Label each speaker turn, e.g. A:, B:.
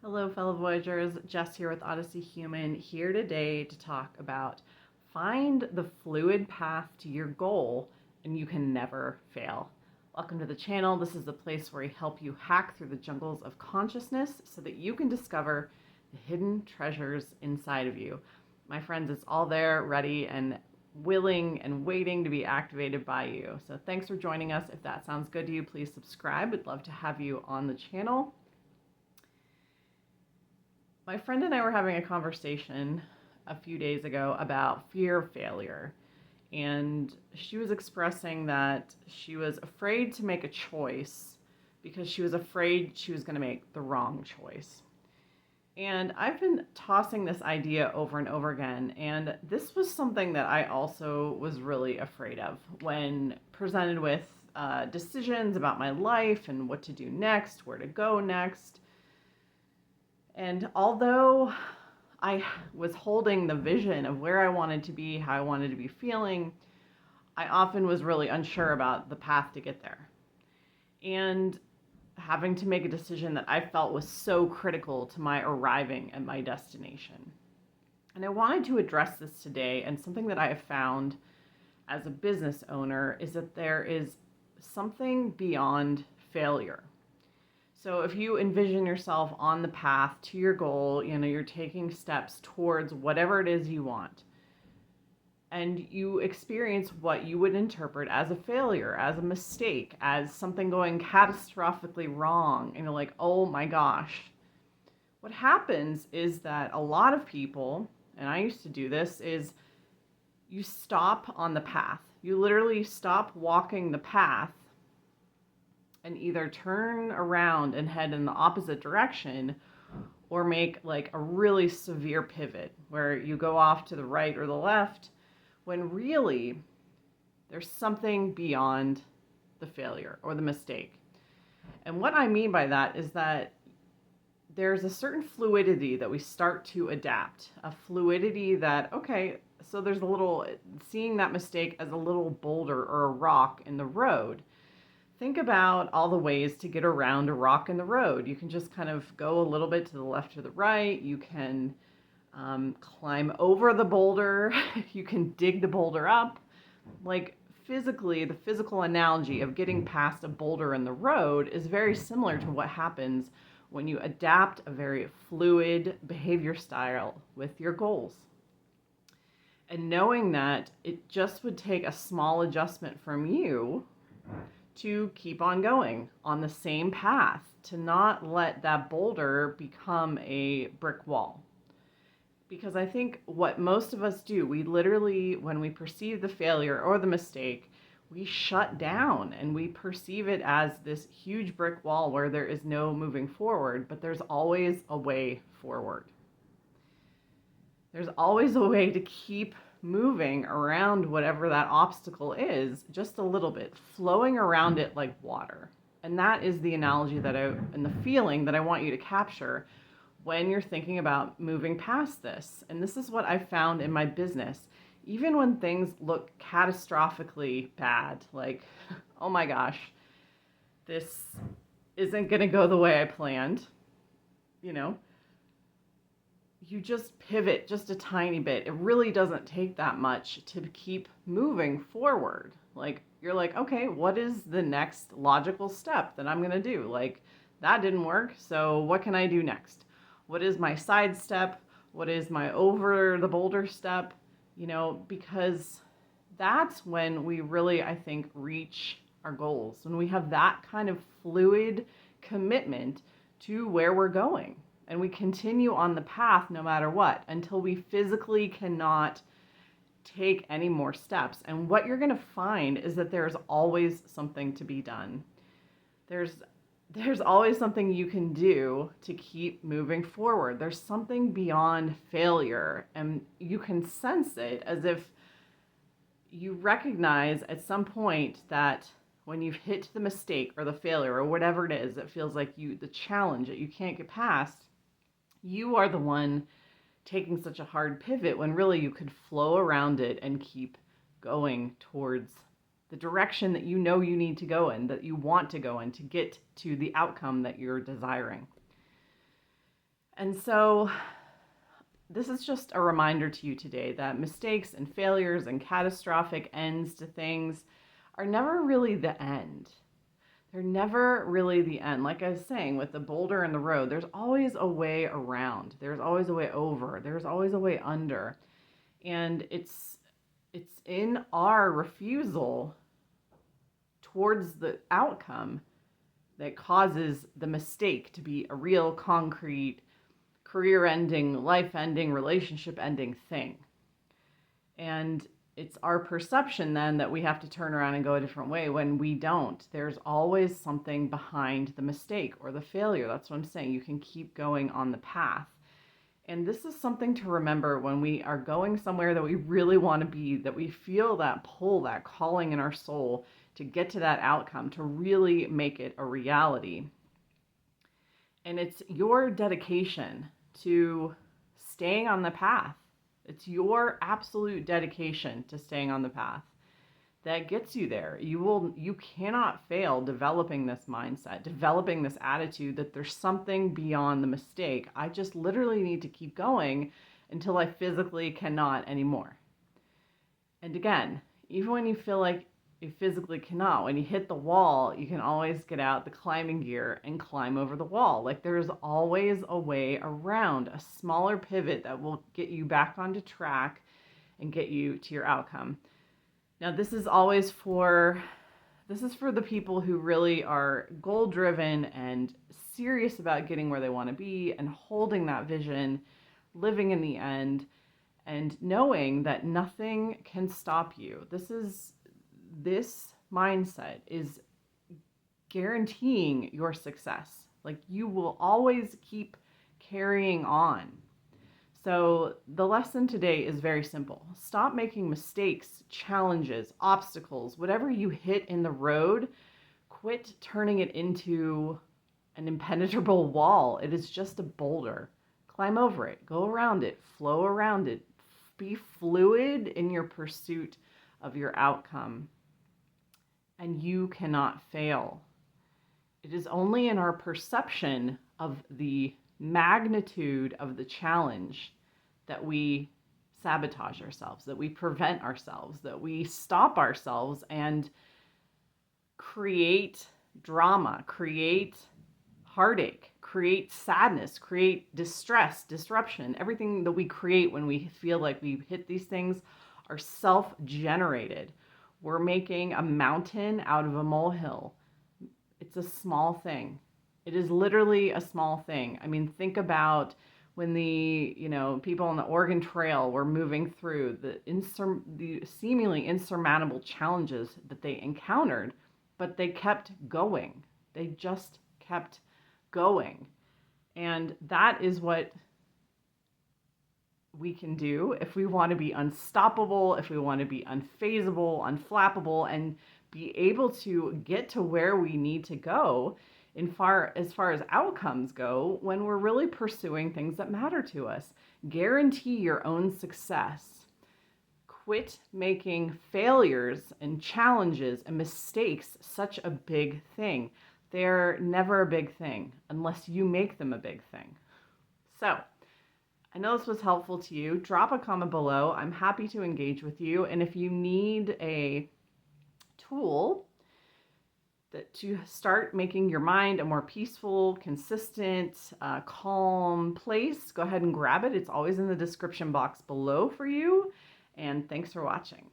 A: Hello, fellow Voyagers. Jess here with Odyssey Human, here today to talk about find the fluid path to your goal and you can never fail. Welcome to the channel. This is the place where we help you hack through the jungles of consciousness so that you can discover the hidden treasures inside of you. My friends, it's all there, ready and willing and waiting to be activated by you. So thanks for joining us. If that sounds good to you, please subscribe. We'd love to have you on the channel. My friend and I were having a conversation a few days ago about fear of failure. And she was expressing that she was afraid to make a choice because she was afraid she was going to make the wrong choice. And I've been tossing this idea over and over again. And this was something that I also was really afraid of when presented with decisions about my life and what to do next, where to go next. And although I was holding the vision of where I wanted to be, how I wanted to be feeling, I often was really unsure about the path to get there. And having to make a decision that I felt was so critical to my arriving at my destination. And I wanted to address this today, and something that I have found as a business owner is that there is something beyond failure. So if you envision yourself on the path to your goal, you're taking steps towards whatever it is you want, and you experience what you would interpret as a failure, as a mistake, as something going catastrophically wrong, and you're like, oh my gosh. What happens is that a lot of people, and I used to do this, is you stop on the path. You literally stop walking the path and either turn around and head in the opposite direction or make like a really severe pivot where you go off to the right or the left when really there's something beyond the failure or the mistake. And what I mean by that is that there's a certain fluidity that we start to adapt, a fluidity that, okay, so there's seeing that mistake as a little boulder or a rock in the road. Think about all the ways to get around a rock in the road. You can just kind of go a little bit to the left or the right. You can climb over the boulder. You can dig the boulder up. Like physically, the physical analogy of getting past a boulder in the road is very similar to what happens when you adapt a very fluid behavior style with your goals. And knowing that it just would take a small adjustment from you to keep on going on the same path, to not let that boulder become a brick wall. Because I think what most of us do, we literally, when we perceive the failure or the mistake, we shut down and we perceive it as this huge brick wall where there is no moving forward, but there's always a way forward. There's always a way to keep moving around whatever that obstacle is, just a little bit, flowing around it like water. And that is the analogy and the feeling that I want you to capture when you're thinking about moving past this. And this is what I found in my business. Even when things look catastrophically bad, like, oh my gosh, this isn't going to go the way I planned, you just pivot just a tiny bit. It really doesn't take that much to keep moving forward. Like, you're like, okay, what is the next logical step that I'm going to do? Like, that didn't work, so what can I do next? What is my side step? What is my over the boulder step? Because that's when we really, I think, reach our goals. When we have that kind of fluid commitment to where we're going. And we continue on the path no matter what until we physically cannot take any more steps. And what you're going to find is that there's always something to be done. There's always something you can do to keep moving forward. There's something beyond failure, and you can sense it as if you recognize at some point that when you've hit the mistake or the failure or whatever it is, it feels like the challenge that you can't get past, you are the one taking such a hard pivot when really you could flow around it and keep going towards the direction that you know you need to go in, that you want to go in to get to the outcome that you're desiring. And so this is just a reminder to you today that mistakes and failures and catastrophic ends to things are never really the end. They're never really the end. Like I was saying, with the boulder in the road, there's always a way around. There's always a way over. There's always a way under. And it's in our refusal towards the outcome that causes the mistake to be a real concrete career ending, life ending, relationship ending thing. And it's our perception then that we have to turn around and go a different way when we don't. There's always something behind the mistake or the failure. That's what I'm saying. You can keep going on the path. And this is something to remember when we are going somewhere that we really want to be, that we feel that pull, that calling in our soul to get to that outcome, to really make it a reality. And it's your dedication to staying on the path. It's your absolute dedication to staying on the path that gets you there. You cannot fail developing this mindset, developing this attitude that there's something beyond the mistake. I just literally need to keep going until I physically cannot anymore. And again, even when you feel like you physically cannot, when you hit the wall, you can always get out the climbing gear and climb over the wall. Like there's always a way around, a smaller pivot that will get you back onto track and get you to your outcome. Now, this is for the people who really are goal driven and serious about getting where they want to be and holding that vision, living in the end, and knowing that nothing can stop you. This mindset is guaranteeing your success. Like you will always keep carrying on. So the lesson today is very simple. Stop making mistakes, challenges, obstacles, whatever you hit in the road, quit turning it into an impenetrable wall. It is just a boulder. Climb over it, go around it, flow around it. Be fluid in your pursuit of your outcome. And you cannot fail. It is only in our perception of the magnitude of the challenge that we sabotage ourselves, that we prevent ourselves, that we stop ourselves and create drama, create heartache, create sadness, create distress, disruption. Everything that we create when we feel like we hit these things are self-generated. We're making a mountain out of a molehill. It's a small thing. It is literally a small thing. I mean, think about when the people on the Oregon Trail were moving through the seemingly insurmountable challenges that they encountered, but they kept going. They just kept going. And that is what we can do if we want to be unstoppable, if we want to be unfazable, unflappable, and be able to get to where we need to go as far as outcomes go when we're really pursuing things that matter to us. Guarantee your own success. Quit making failures and challenges and mistakes such a big thing. They're never a big thing unless you make them a big thing. So, I know this was helpful to you. Drop a comment below. I'm happy to engage with you. And if you need a tool to start making your mind a more peaceful, consistent, calm place, go ahead and grab it. It's always in the description box below for you. And thanks for watching.